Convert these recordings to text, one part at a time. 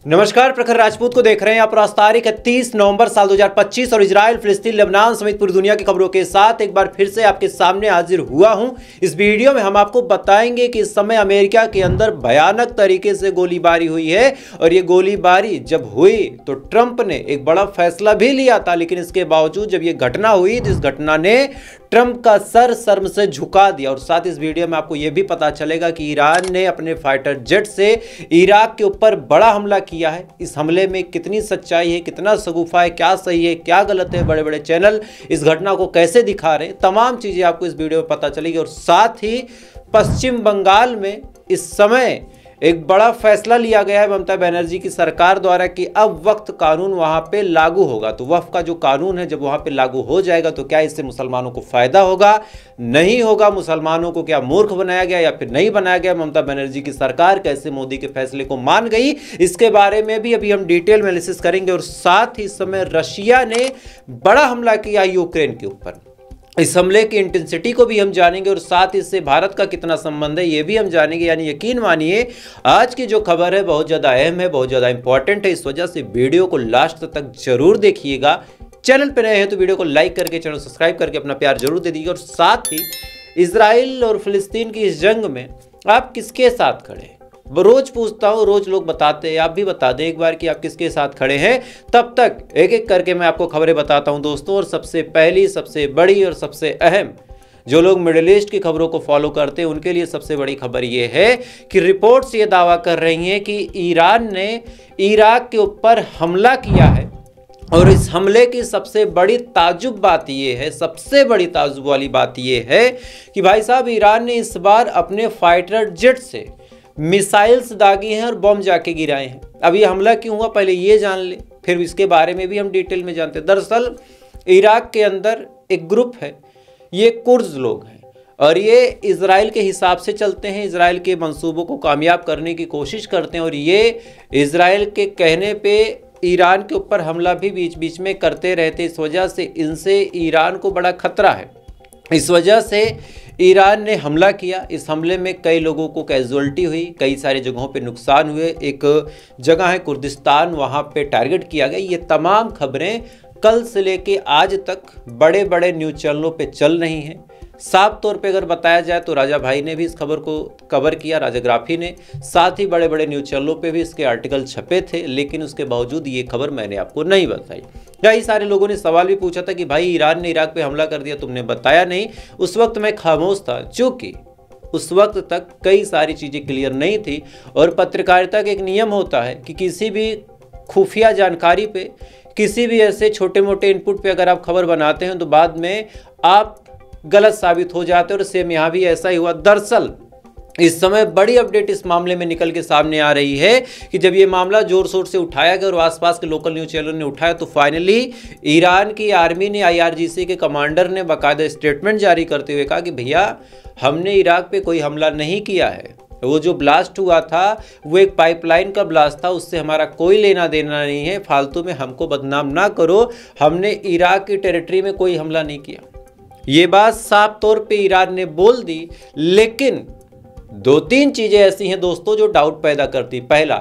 नमस्कार, प्रखर राजपूत को देख रहे हैं आप। आज तारीख 30 नवंबर साल 2025 और इजराइल, फिलिस्तीन, लेबनान समेत पूरी दुनिया की खबरों के साथ एक बार फिर से आपके सामने हाजिर हुआ हूं। इस वीडियो में हम आपको बताएंगे कि इस समय अमेरिका के अंदर भयानक तरीके से गोलीबारी हुई है और ये गोलीबारी जब हुई तो ट्रंप ने एक बड़ा फैसला भी लिया था, लेकिन इसके बावजूद जब ये घटना हुई तो इस घटना ने ट्रंप का सर शर्म से झुका दिया। और साथ इस वीडियो में आपको यह भी पता चलेगा कि ईरान ने अपने फाइटर जेट से इराक के ऊपर बड़ा हमला किया है। इस हमले में कितनी सच्चाई है, कितना सगुफा है, क्या सही है, क्या गलत है, बड़े बड़े चैनल इस घटना को कैसे दिखा रहे हैं, तमाम चीजें आपको इस वीडियो में पता चलेगी। और साथ ही पश्चिम बंगाल में इस समय एक बड़ा फैसला लिया गया है ममता बनर्जी की सरकार द्वारा कि अब वक्त कानून वहां पे लागू होगा। तो वक्फ का जो कानून है जब वहां पे लागू हो जाएगा तो क्या इससे मुसलमानों को फायदा होगा, नहीं होगा, मुसलमानों को क्या मूर्ख बनाया गया या फिर नहीं बनाया गया, ममता बनर्जी की सरकार कैसे मोदी के फैसले को मान गई, इसके बारे में भी अभी हम डिटेल में एनालिसिस करेंगे। और साथ ही इस समय रशिया ने बड़ा हमला किया यूक्रेन के ऊपर, इस हमले की इंटेंसिटी को भी हम जानेंगे और साथ इससे भारत का कितना संबंध है ये भी हम जानेंगे। यानी यकीन मानिए आज की जो खबर है बहुत ज़्यादा अहम है, बहुत ज़्यादा इंपॉर्टेंट है। इस वजह से वीडियो को लास्ट तक जरूर देखिएगा। चैनल पर नए हैं तो वीडियो को लाइक करके, चैनल सब्सक्राइब करके अपना प्यार जरूर दे दीजिएगा। और साथ ही इजराइल और फिलिस्तीन की इस जंग में आप किसके साथ खड़े हैं, रोज पूछता हूं, रोज लोग बताते हैं, आप भी बता दें एक बार कि आप किसके साथ खड़े हैं। तब तक एक एक करके मैं आपको खबरें बताता हूं दोस्तों। और सबसे पहली, सबसे बड़ी और सबसे अहम, जो लोग मिडिल ईस्ट की खबरों को फॉलो करते हैं उनके लिए सबसे बड़ी खबर यह है कि रिपोर्ट्स ये दावा कर रही हैं कि ईरान ने इराक के ऊपर हमला किया है। और इस हमले की सबसे बड़ी ताजुब बात यह है, सबसे बड़ी ताजुब वाली बात यह है कि भाई साहब ईरान ने इस बार अपने फाइटर जेट से मिसाइल्स दागी हैं और बम जाके गिराए हैं। अब ये हमला क्यों हुआ पहले ये जान ले, फिर इसके बारे में भी हम डिटेल में जानते हैं। दरअसल इराक के अंदर एक ग्रुप है, ये कुर्द लोग हैं और ये इजराइल के हिसाब से चलते हैं, इजराइल के मंसूबों को कामयाब करने की कोशिश करते हैं। और ये इजराइल के कहने पे ईरान के ऊपर हमला भी बीच बीच में करते रहते। इस वजह से इनसे ईरान को बड़ा खतरा है, इस वजह से ईरान ने हमला किया। इस हमले में कई लोगों को कैजुअल्टी हुई, कई सारी जगहों पे नुकसान हुए। एक जगह है कुर्दिस्तान, वहाँ पे टारगेट किया गया। ये तमाम खबरें कल से लेके आज तक बड़े बड़े न्यूज़ चैनलों पे चल रही हैं। साफ तौर पे अगर बताया जाए तो राजा भाई ने भी इस खबर को कवर किया, राजाग्राफी ने, साथ ही बड़े बड़े न्यूज़ चैनलों पे भी इसके आर्टिकल छपे थे, लेकिन उसके बावजूद ये खबर मैंने आपको नहीं बताई। कई सारे लोगों ने सवाल भी पूछा था कि भाई ईरान ने इराक पे हमला कर दिया, तुमने बताया नहीं। उस वक्त मैं खामोश था, चूँकि उस वक्त तक कई सारी चीज़ें क्लियर नहीं थी। और पत्रकारिता का एक नियम होता है कि किसी भी खुफिया जानकारी पे, किसी भी ऐसे छोटे मोटे इनपुट पे अगर आप खबर बनाते हैं तो बाद में आप गलत साबित हो जाते हैं। और सेम यहाँ भी ऐसा ही हुआ। दरअसल इस समय बड़ी अपडेट इस मामले में निकल के सामने आ रही है कि जब ये मामला जोर शोर से उठाया गया और आसपास के लोकल न्यूज़ चैनलों ने उठाया तो फाइनली ईरान की आर्मी ने, IRGC के कमांडर ने बाकायदा स्टेटमेंट जारी करते हुए कहा कि भैया हमने इराक पे कोई हमला नहीं किया है, वो जो ब्लास्ट हुआ था वो एक पाइपलाइन का ब्लास्ट था, उससे हमारा कोई लेना देना नहीं है, फालतू में हमको बदनाम ना करो, हमने इराक की टेरिटरी में कोई हमला नहीं किया। ये बात साफ तौर पे ईरान ने बोल दी, लेकिन दो तीन चीजें ऐसी हैं दोस्तों जो डाउट पैदा करती। पहला,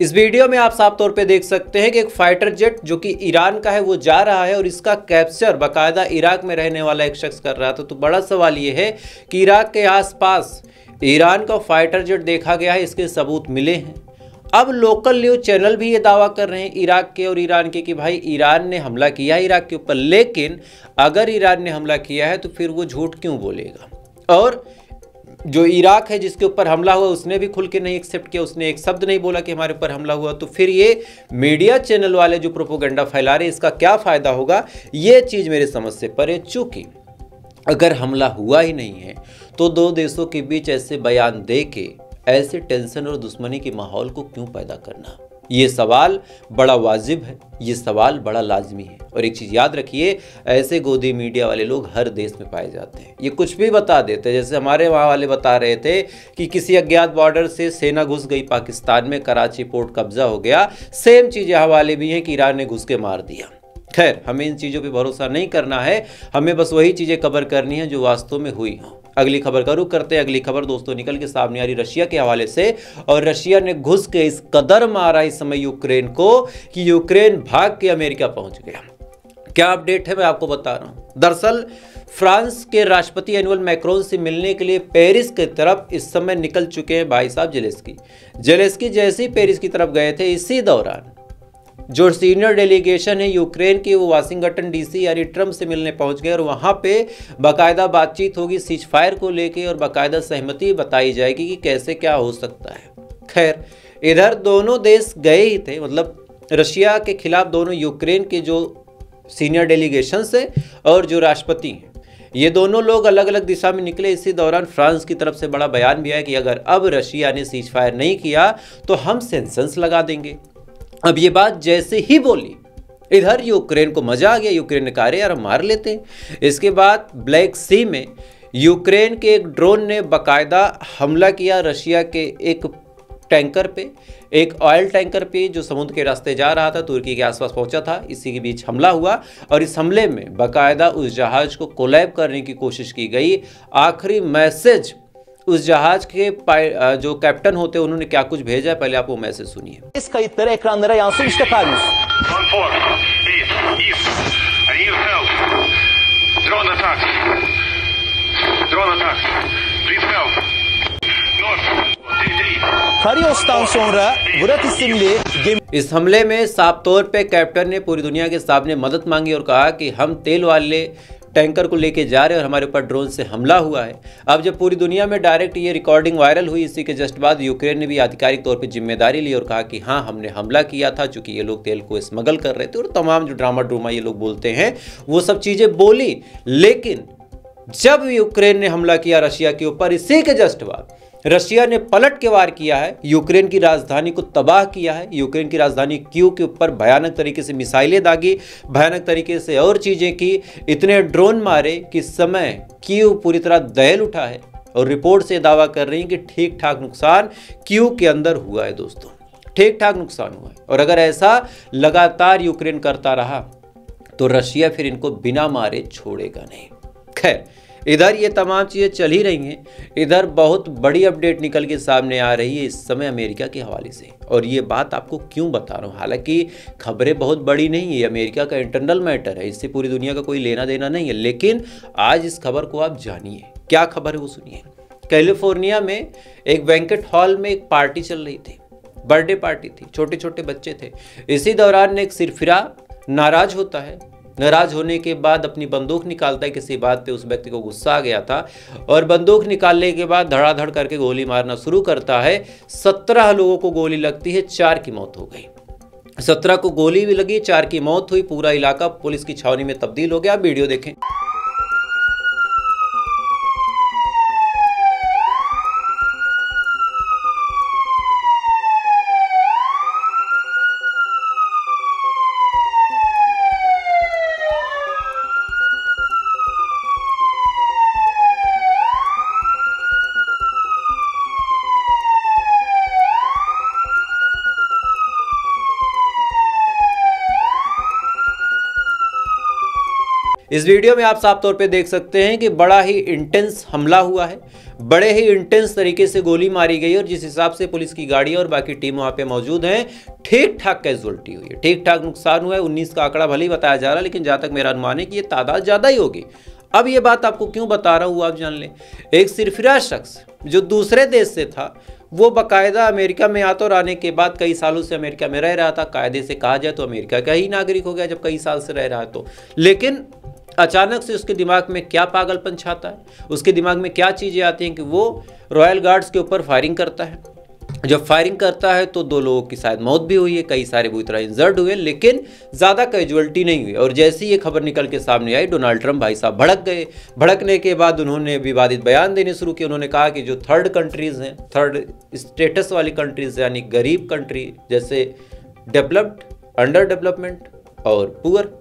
इस वीडियो में आप साफ तौर पे देख सकते हैं कि एक फाइटर जेट जो कि ईरान का है वो जा रहा है और इसका कैप्चर बाकायदा इराक में रहने वाला एक शख्स कर रहा था। तो बड़ा सवाल ये है कि इराक के आसपास ईरान का फाइटर जेट देखा गया है, इसके सबूत मिले हैं। अब लोकल न्यूज़ चैनल भी ये दावा कर रहे हैं इराक के और ईरान के कि भाई ईरान ने हमला किया है इराक के ऊपर, लेकिन अगर ईरान ने हमला किया है तो फिर वो झूठ क्यों बोलेगा। और जो इराक है जिसके ऊपर हमला हुआ उसने भी खुल के नहीं एक्सेप्ट किया, उसने एक शब्द नहीं बोला कि हमारे ऊपर हमला हुआ। तो फिर ये मीडिया चैनल वाले जो प्रोपोगंडा फैला रहे इसका क्या फ़ायदा होगा, ये चीज़ मेरे समझ से परे। चूँकि अगर हमला हुआ ही नहीं है तो दो देशों के बीच ऐसे बयान दे के ऐसे टेंशन और दुश्मनी के माहौल को क्यों पैदा करना, ये सवाल बड़ा वाजिब है, ये सवाल बड़ा लाजमी है। और एक चीज़ याद रखिए, ऐसे गोदी मीडिया वाले लोग हर देश में पाए जाते हैं, ये कुछ भी बता देते हैं। जैसे हमारे वहाँ वाले बता रहे थे कि किसी अज्ञात बॉर्डर से सेना घुस गई पाकिस्तान में, कराची पोर्ट कब्जा हो गया। सेम चीज़ यहाँ वाले भी हैं कि ईरान ने घुस के मार दिया। खैर, हमें इन चीज़ों पे भरोसा नहीं करना है, हमें बस वही चीज़ें कवर करनी है जो वास्तव में हुई हों। अगली खबर का रुख करते हैं। अगली खबर दोस्तों निकल के सामने आ रही रशिया के हवाले से, और रशिया ने घुस के इस कदर मारा इस समय यूक्रेन को कि यूक्रेन भाग के अमेरिका पहुंच गया। क्या अपडेट है मैं आपको बता रहा हूं। दरअसल फ्रांस के राष्ट्रपति एनुअल मैक्रोन से मिलने के लिए पेरिस की तरफ इस समय निकल चुके हैं भाई साहब जेलेस्की जैसे ही पेरिस की तरफ गए थे, इसी दौरान जो सीनियर डेलीगेशन है यूक्रेन की, वो वाशिंगटन डीसी यानी ट्रंप से मिलने पहुंच गए और वहां पे बाकायदा बातचीत होगी सीज फायर को लेके और बाकायदा सहमति बताई जाएगी कि कैसे क्या हो सकता है। खैर, इधर दोनों देश गए ही थे, मतलब रशिया के खिलाफ दोनों यूक्रेन के जो सीनियर डेलीगेशन है और जो राष्ट्रपति हैं, ये दोनों लोग अलग अलग दिशा में निकले। इसी दौरान फ्रांस की तरफ से बड़ा बयान भी आया कि अगर अब रशिया ने सीज फायर नहीं किया तो हम सैंक्शंस लगा देंगे। अब ये बात जैसे ही बोली, इधर यूक्रेन को मजा आ गया। यूक्रेन ने कहा यार हम मार लेते हैं। इसके बाद ब्लैक सी में यूक्रेन के एक ड्रोन ने बाकायदा हमला किया रशिया के एक टैंकर पे, एक ऑयल टैंकर पे जो समुद्र के रास्ते जा रहा था, तुर्की के आसपास पहुंचा था। इसी के बीच हमला हुआ और इस हमले में बाकायदा उस जहाज को कोलैब करने की कोशिश की गई। आखिरी मैसेज उस जहाज के जो कैप्टन होते हैं उन्होंने क्या कुछ भेजा है, पहले आप वो मैसेज सुनिए। Ses kayıtları ekranlara yansıyor. İşte Karyus. Karyos'tan sonra Vrat isimli gemi इस हमले में साफ तौर पे कैप्टन ने पूरी दुनिया के सामने मदद मांगी और कहा कि हम तेल वाले टैंकर को लेके जा रहे हैं और हमारे ऊपर ड्रोन से हमला हुआ है। अब जब पूरी दुनिया में डायरेक्ट ये रिकॉर्डिंग वायरल हुई, इसी के जस्ट बाद यूक्रेन ने भी आधिकारिक तौर पे जिम्मेदारी ली और कहा कि हाँ हमने हमला किया था, चूंकि ये लोग तेल को स्मगल कर रहे थे और तमाम जो ड्रामा ये लोग बोलते हैं वो सब चीज़ें बोली। लेकिन जब यूक्रेन ने हमला किया रशिया के ऊपर, इसी के जस्ट बाद रशिया ने पलट के वार किया है, यूक्रेन की राजधानी को तबाह किया है। यूक्रेन की राजधानी कीव के ऊपर भयानक तरीके से मिसाइलें दागी, भयानक तरीके से और चीज़ें की, इतने ड्रोन मारे कि समय कीव पूरी तरह दहल उठा है और रिपोर्ट से दावा कर रही हैं कि ठीक ठाक नुकसान कीव के अंदर हुआ है। दोस्तों, ठीक ठाक नुकसान हुआ है और अगर ऐसा लगातार यूक्रेन करता रहा तो रशिया फिर इनको बिना मारे छोड़ेगा नहीं। खैर, इधर ये तमाम चीज़ें चल ही रही हैं, इधर बहुत बड़ी अपडेट निकल के सामने आ रही है इस समय अमेरिका के हवाले से, और ये बात आपको क्यों बता रहा हूँ। हालांकि खबरें बहुत बड़ी नहीं है, अमेरिका का इंटरनल मैटर है, इससे पूरी दुनिया का कोई लेना देना नहीं है, लेकिन आज इस खबर को आप जानिए। क्या खबर है वो सुनिए। कैलिफोर्निया में एक बैंकेट हॉल में एक पार्टी चल रही थी, बर्थडे पार्टी थी, छोटे छोटे बच्चे थे। इसी दौरान एक सिरफिरा नाराज होता है, नाराज होने के बाद अपनी बंदूक निकालता है। किसी बात पे उस व्यक्ति को गुस्सा आ गया था और बंदूक निकालने के बाद धड़ाधड़ करके गोली मारना शुरू करता है। 17 लोगों को गोली लगती है, 4 की मौत हो गई। 17 को गोली भी लगी, 4 की मौत हुई। पूरा इलाका पुलिस की छावनी में तब्दील हो गया। वीडियो देखें। इस वीडियो में आप साफ तौर पे देख सकते हैं कि बड़ा ही इंटेंस हमला हुआ है, बड़े ही इंटेंस तरीके से गोली मारी गई और जिस हिसाब से पुलिस की गाड़ी और बाकी टीम वहाँ पे मौजूद हैं, ठीक ठाक कैजुअल्टी हुई है, ठीक ठाक नुकसान हुआ है। 19 का आंकड़ा भले ही बताया जा रहा है, लेकिन जहाँ तक मेरा अनुमान है कि ये तादाद ज़्यादा ही होगी। अब ये बात आपको क्यों बता रहा हूँ आप जान लें। एक सिरफिरा शख्स जो दूसरे देश से था, वो बाकायदा अमेरिका में आता और आने के बाद कई सालों से अमेरिका में रह रहा था। कायदे से कहा जाए तो अमेरिका का ही नागरिक हो गया जब कई साल से रह रहा है तो। लेकिन अचानक से उसके दिमाग में क्या पागलपन छाता है, उसके दिमाग में क्या चीज़ें आती हैं कि वो रॉयल गार्ड्स के ऊपर फायरिंग करता है। जब फायरिंग करता है तो 2 लोगों की शायद मौत भी हुई है, कई सारे बुरी तरह इंजर्ड हुए, लेकिन ज़्यादा कैजुअल्टी नहीं हुई। और जैसे ही ये खबर निकल के सामने आई, डोनाल्ड ट्रंप भाई साहब भड़क गए। भड़कने के बाद उन्होंने विवादित बयान देने शुरू किए। उन्होंने कहा कि जो थर्ड कंट्रीज़ हैं, थर्ड स्टेटस वाली कंट्रीज़ यानी गरीब कंट्री, जैसे डेवलप्ड, अंडर डेवलपमेंट और पुअर,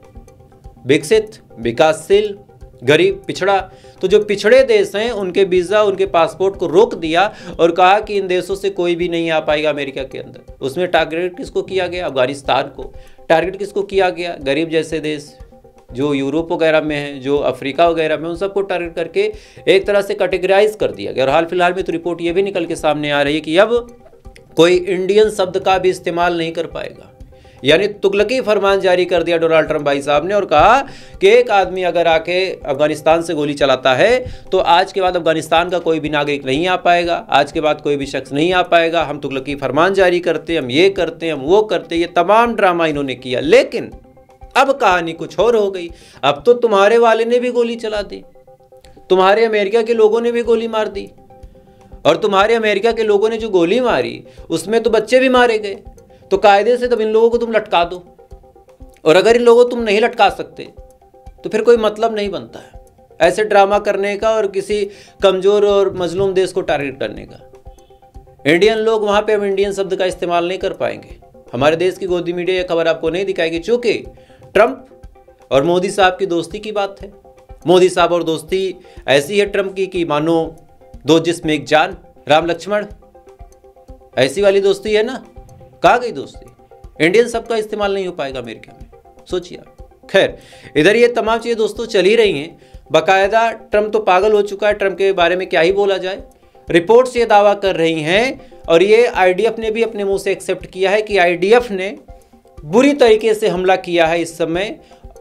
विकसित, विकासशील, गरीब, पिछड़ा, तो जो पिछड़े देश हैं उनके वीज़ा, उनके पासपोर्ट को रोक दिया और कहा कि इन देशों से कोई भी नहीं आ पाएगा अमेरिका के अंदर। उसमें टारगेट किसको किया गया? अफगानिस्तान को। टारगेट किसको किया गया? गरीब जैसे देश जो यूरोप वगैरह में है, जो अफ्रीका वगैरह में, उन सबको टारगेट करके एक तरह से कैटेगराइज कर दिया गया। और हाल फिलहाल में तो रिपोर्ट ये भी निकल के सामने आ रही है कि अब कोई इंडियन शब्द का भी इस्तेमाल नहीं कर पाएगा। यानी तुगलकी फरमान जारी कर दिया डोनाल्ड ट्रंप भाई साहब ने और कहा कि एक आदमी अगर आके अफगानिस्तान से गोली चलाता है तो आज के बाद अफगानिस्तान का कोई भी नागरिक नहीं आ पाएगा, आज के बाद कोई भी शख्स नहीं आ पाएगा। हम तुगलकी फरमान जारी करते, हम ये करते, हम वो करते, ये तमाम ड्रामा इन्होंने किया। लेकिन अब कहानी कुछ और हो गई। अब तो तुम्हारे वाले ने भी गोली चला दी, तुम्हारे अमेरिका के लोगों ने भी गोली मार दी, और तुम्हारे अमेरिका के लोगों ने जो गोली मारी उसमें तो बच्चे भी मारे गए। तो कायदे से तब इन लोगों को तुम लटका दो, और अगर इन लोगों को तुम नहीं लटका सकते तो फिर कोई मतलब नहीं बनता है ऐसे ड्रामा करने का और किसी कमजोर और मजलूम देश को टारगेट करने का। इंडियन लोग वहां पे अब इंडियन शब्द का इस्तेमाल नहीं कर पाएंगे। हमारे देश की गोदी मीडिया ये खबर आपको नहीं दिखाएगी, चूंकि ट्रंप और मोदी साहब की दोस्ती की बात है। मोदी साहब और दोस्ती ऐसी है ट्रंप की कि मानो दो जिस्म एक जान, राम लक्ष्मण, ऐसी वाली दोस्ती है ना। कहाँ गई दोस्ती? इंडियन शब्द का इस्तेमाल नहीं हो पाएगा अमेरिका में, सोचिए। खैर, इधर ये तमाम चीज़ें दोस्तों चल ही रही हैं। बाकायदा ट्रंप तो पागल हो चुका है, ट्रंप के बारे में क्या ही बोला जाए। रिपोर्ट्स ये दावा कर रही हैं और ये आईडीएफ ने भी अपने मुंह से एक्सेप्ट किया है कि आईडीएफ ने बुरी तरीके से हमला किया है इस समय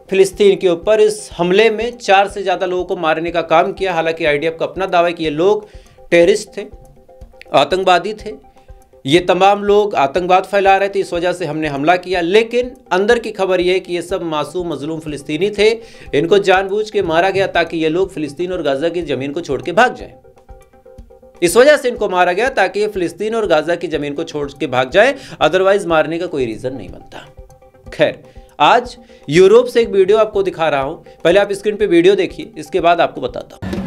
फिलिस्तीन के ऊपर। इस हमले में 4 से ज़्यादा लोगों को मारने का काम किया। हालांकि आईडीएफ का अपना दावा है कि ये लोग टेररिस्ट थे, आतंकवादी थे, ये तमाम लोग आतंकवाद फैला रहे थे, इस वजह से हमने हमला किया। लेकिन अंदर की खबर यह है कि ये सब मासूम मजलूम फिलिस्तीनी थे, इनको जानबूझ के मारा गया ताकि ये लोग फिलिस्तीन और गाजा की ज़मीन को छोड़ के भाग जाएं। इस वजह से इनको मारा गया ताकि ये फिलिस्तीन और गाजा की ज़मीन को छोड़ के भाग जाए, अदरवाइज मारने का कोई रीज़न नहीं बनता। खैर, आज यूरोप से एक वीडियो आपको दिखा रहा हूं। पहले आप स्क्रीन पे वीडियो देखिए, इसके बाद आपको बताता हूं।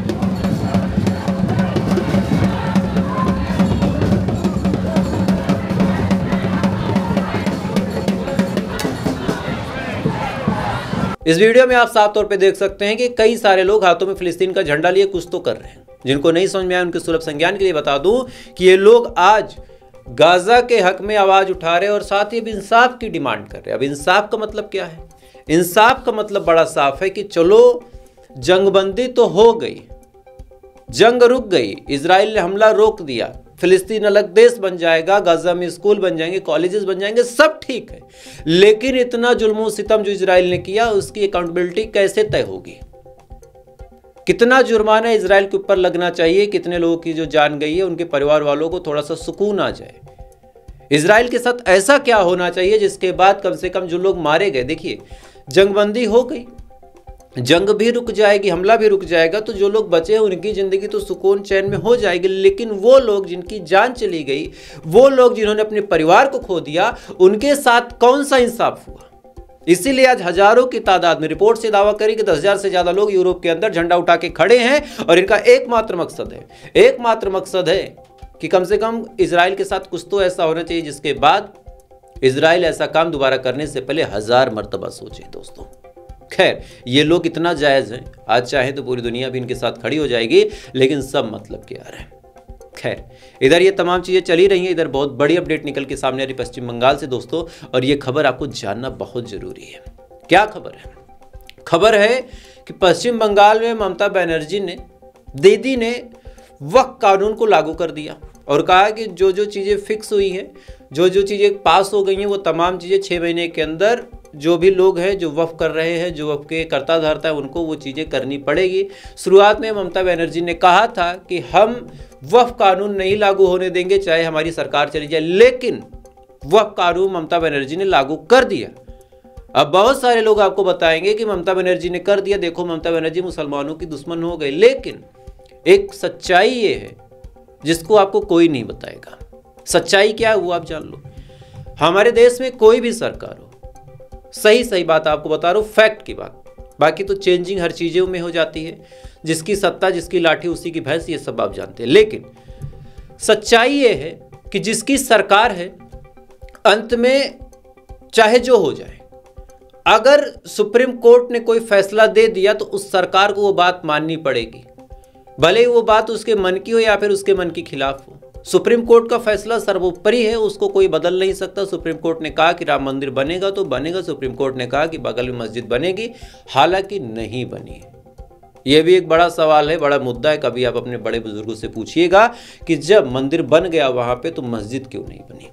इस वीडियो में आप साफ तौर पे देख सकते हैं कि कई सारे लोग हाथों में फिलिस्तीन का झंडा लिए कुछ तो कर रहे हैं। जिनको नहीं समझ में आया उनके सुलभ संज्ञान के लिए बता दूं कि ये लोग आज गाजा के हक में आवाज उठा रहे हैं और साथ ही अब इंसाफ की डिमांड कर रहे हैं। अब इंसाफ का मतलब क्या है? इंसाफ का मतलब बड़ा साफ है कि चलो जंगबंदी तो हो गई, जंग रुक गई, इजराइल ने हमला रोक दिया, फिलिस्तीन अलग देश बन जाएगा, गाजा में स्कूल बन जाएंगे, कॉलेजेस बन जाएंगे, सब ठीक है। लेकिन इतना जुल्म सितम जो इजराइल ने किया उसकी अकाउंटेबिलिटी कैसे तय होगी? कितना जुर्माना इजराइल के ऊपर लगना चाहिए? कितने लोगों की जो जान गई है उनके परिवार वालों को थोड़ा सा सुकून आ जाए? इजराइल के साथ ऐसा क्या होना चाहिए जिसके बाद कम से कम जो लोग मारे गए, देखिए जंगबंदी हो गई, जंग भी रुक जाएगी, हमला भी रुक जाएगा, तो जो लोग बचे हैं उनकी जिंदगी तो सुकून चैन में हो जाएगी। लेकिन वो लोग जिनकी जान चली गई, वो लोग जिन्होंने अपने परिवार को खो दिया, उनके साथ कौन सा इंसाफ हुआ? इसीलिए आज हजारों की तादाद में रिपोर्ट से दावा करी कि 10,000 से ज्यादा लोग यूरोप के अंदर झंडा उठा के खड़े हैं और इनका एकमात्र मकसद है कि कम से कम इजराइल के साथ कुछ तो ऐसा होना चाहिए जिसके बाद इजराइल ऐसा काम दोबारा करने से पहले 1000 मर्तबा सोचे। दोस्तों, खैर, ये लोग इतना जायज हैं, आज चाहे तो पूरी दुनिया भी इनके साथ खड़ी हो जाएगी, लेकिन सब मतलब के आ रहे हैं। खैर, इधर ये तमाम चीज़ें चली रही हैं। इधर बहुत बड़ी अपडेट निकल के सामने आ रही पश्चिम बंगाल से दोस्तों, और ये खबर आपको जानना बहुत जरूरी है। क्या खबर है? खबर है कि पश्चिम बंगाल में ममता बनर्जी ने, दीदी ने वक्फ कानून को लागू कर दिया और कहा कि जो जो चीज़ें फिक्स हुई हैं, जो जो चीज़ें पास हो गई हैं, वो तमाम चीज़ें 6 महीने के अंदर जो भी लोग हैं जो वक्फ कर रहे हैं, जो वक्फ के कर्ता धर्ता है, उनको वो चीज़ें करनी पड़ेगी। शुरुआत में ममता बनर्जी ने कहा था कि हम वक्फ कानून नहीं लागू होने देंगे चाहे हमारी सरकार चली जाए, लेकिन वक्फ कानून ममता बनर्जी ने लागू कर दिया। अब बहुत सारे लोग आपको बताएंगे कि ममता बनर्जी ने कर दिया, देखो ममता बनर्जी मुसलमानों की दुश्मन हो गई, लेकिन एक सच्चाई ये है जिसको आपको कोई नहीं बताएगा। सच्चाई क्या है वो आप जान लो। हमारे देश में कोई भी सरकार हो, सही बात आपको बता रहा हूँ, फैक्ट की बात, बाकी तो चेंजिंग हर चीज़ों में हो जाती है, जिसकी सत्ता जिसकी लाठी उसी की भैंस, ये सब आप जानते हैं। लेकिन सच्चाई ये है कि जिसकी सरकार है, अंत में चाहे जो हो जाए, अगर सुप्रीम कोर्ट ने कोई फैसला दे दिया तो उस सरकार को वो बात माननी पड़ेगी, भले ही वो बात उसके मन की हो या फिर उसके मन के खिलाफ हो। सुप्रीम कोर्ट का फैसला सर्वोपरि है, उसको कोई बदल नहीं सकता। सुप्रीम कोर्ट ने कहा कि राम मंदिर बनेगा तो बनेगा, सुप्रीम कोर्ट ने कहा कि बगल में मस्जिद बनेगी, हालांकि नहीं बनी। यह भी एक बड़ा सवाल है, बड़ा मुद्दा है। कभी आप अपने बड़े बुजुर्गों से पूछिएगा कि जब मंदिर बन गया वहां पे तो मस्जिद क्यों नहीं बनी।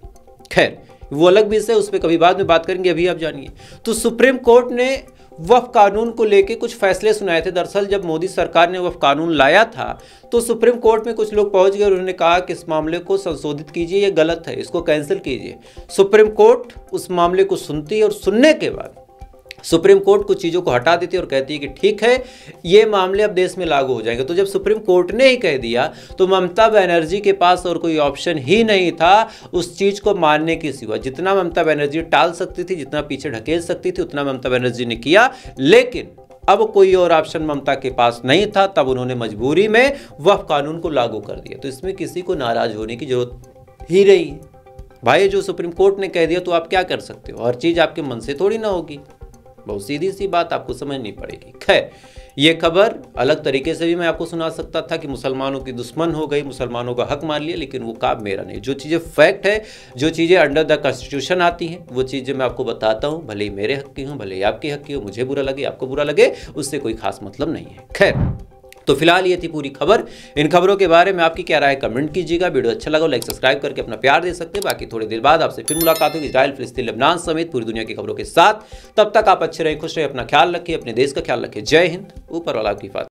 खैर वो अलग विषय, उस पर कभी बाद में बात करेंगे, अभी आप जानिए। तो सुप्रीम कोर्ट ने वक्फ कानून को लेके कुछ फैसले सुनाए थे। दरअसल जब मोदी सरकार ने वक्फ कानून लाया था तो सुप्रीम कोर्ट में कुछ लोग पहुंच गए और उन्होंने कहा कि इस मामले को संशोधित कीजिए, ये गलत है, इसको कैंसिल कीजिए। सुप्रीम कोर्ट उस मामले को सुनती है और सुनने के बाद सुप्रीम कोर्ट कुछ चीज़ों को हटा देती है और कहती है कि ठीक है, ये मामले अब देश में लागू हो जाएंगे। तो जब सुप्रीम कोर्ट ने ही कह दिया तो ममता बनर्जी के पास और कोई ऑप्शन ही नहीं था उस चीज़ को मानने के सिवा। जितना ममता बनर्जी टाल सकती थी, जितना पीछे ढकेल सकती थी, उतना ममता बनर्जी ने किया, लेकिन अब कोई और ऑप्शन ममता के पास नहीं था। तब उन्होंने मजबूरी में वक्फ कानून को लागू कर दिया। तो इसमें किसी को नाराज होने की जरूरत ही नहीं है भाई। जो सुप्रीम कोर्ट ने कह दिया तो आप क्या कर सकते हो, हर चीज़ आपके मन से थोड़ी ना होगी। बहुत सीधी सी बात आपको समझनी पड़ेगी। खैर ये खबर अलग तरीके से भी मैं आपको सुना सकता था कि मुसलमानों की दुश्मन हो गई, मुसलमानों का हक मान लिया, लेकिन वो काम मेरा नहीं। जो चीज़ें फैक्ट है, जो चीज़ें अंडर द कॉन्स्टिट्यूशन आती हैं, वो चीज़ें मैं आपको बताता हूँ। भले ही मेरे हक की हूँ, भले ही आपके हक की हो, मुझे बुरा लगे, आपको बुरा लगे, उससे कोई खास मतलब नहीं है। खैर तो फिलहाल ये थी पूरी खबर। इन खबरों के बारे में आपकी क्या राय कमेंट कीजिएगा। वीडियो अच्छा लगा लाइक सब्सक्राइब करके अपना प्यार दे सकते हैं। बाकी थोड़ी देर बाद आपसे फिर मुलाकात होगी इजराइल, फिलिस्तीन, लेबनान समेत पूरी दुनिया की खबरों के साथ। तब तक आप अच्छे रहें, खुश रहें, अपना ख्याल रखिए, अपने देश का ख्याल रखिए। जय हिंद, ऊपर वाला आपकी हिफाज़त।